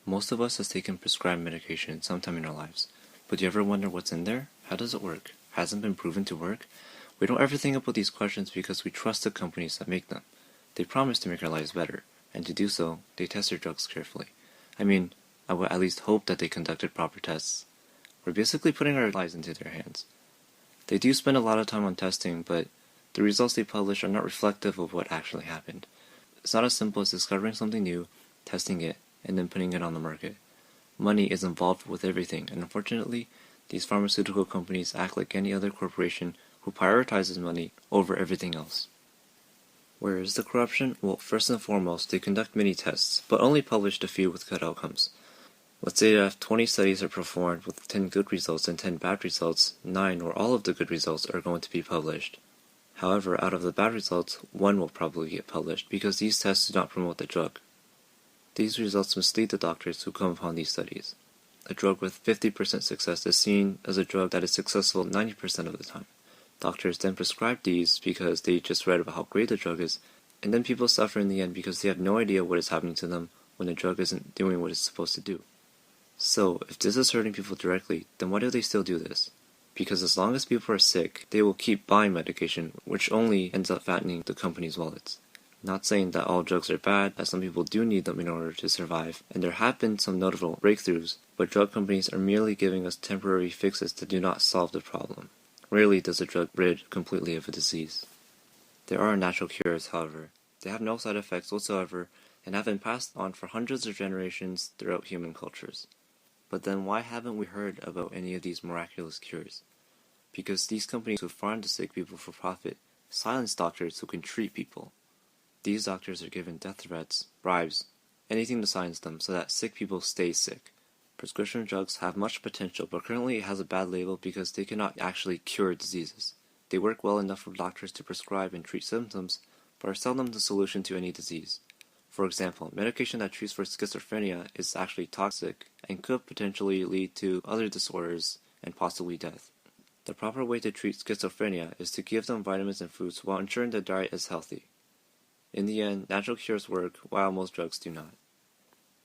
Most of us has taken prescribed medication sometime in our lives, but do you ever wonder what's in there? How does it work? Hasn't been proven to work? We don't ever think about these questions because we trust the companies that make them. They promise to make our lives better, and to do so, they test their drugs carefully. I would at least hope that they conducted proper tests. We're basically putting our lives into their hands. They do spend a lot of time on testing, but the results they publish are not reflective of what actually happened. It's not as simple as discovering something new, testing it, and then putting it on the market. Money is involved with everything, and unfortunately, these pharmaceutical companies act like any other corporation who prioritizes money over everything else. Where is the corruption? Well, first and foremost, they conduct many tests, but only publish a few with good outcomes. Let's say that if 20 studies are performed with 10 good results and 10 bad results, 9 or all of the good results are going to be published. However, out of the bad results, 1 will probably get published because these tests do not promote the drug. These results mislead the doctors who come upon these studies. A drug with 50% success is seen as a drug that is successful 90% of the time. Doctors then prescribe these because they just read about how great the drug is, and then people suffer in the end because they have no idea what is happening to them when the drug isn't doing what it's supposed to do. So, if this is hurting people directly, then why do they still do this? Because as long as people are sick, they will keep buying medication, which only ends up fattening the company's wallets. Not saying that all drugs are bad, as some people do need them in order to survive, and there have been some notable breakthroughs, but drug companies are merely giving us temporary fixes that do not solve the problem. Rarely does a drug rid completely of a disease. There are natural cures, however. They have no side effects whatsoever, and have been passed on for hundreds of generations throughout human cultures. But then why haven't we heard about any of these miraculous cures? Because these companies who farm the sick people for profit silence doctors who can treat people. These doctors are given death threats, bribes, anything to silence them so that sick people stay sick. Prescription drugs have much potential, but currently it has a bad label because they cannot actually cure diseases. They work well enough for doctors to prescribe and treat symptoms, but are seldom the solution to any disease. For example, medication that treats for schizophrenia is actually toxic and could potentially lead to other disorders and possibly death. The proper way to treat schizophrenia is to give them vitamins and fruits while ensuring their diet is healthy. In the end, natural cures work, while most drugs do not.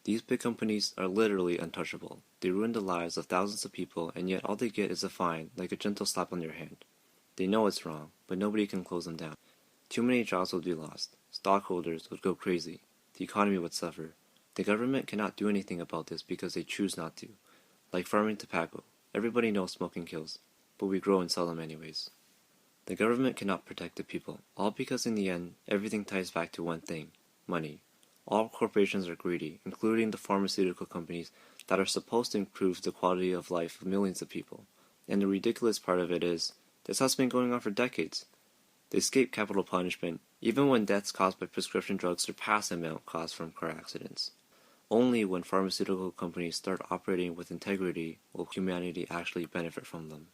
These big companies are literally untouchable. They ruin the lives of thousands of people, and yet all they get is a fine, like a gentle slap on their hand. They know it's wrong, but nobody can close them down. Too many jobs would be lost. Stockholders would go crazy. The economy would suffer. The government cannot do anything about this because they choose not to. Like farming tobacco. Everybody knows smoking kills, but we grow and sell them anyways. The government cannot protect the people, all because in the end, everything ties back to one thing: money. All corporations are greedy, including the pharmaceutical companies that are supposed to improve the quality of life of millions of people. And the ridiculous part of it is, this has been going on for decades. They escape capital punishment, even when deaths caused by prescription drugs surpass the amount caused from car accidents. Only when pharmaceutical companies start operating with integrity will humanity actually benefit from them.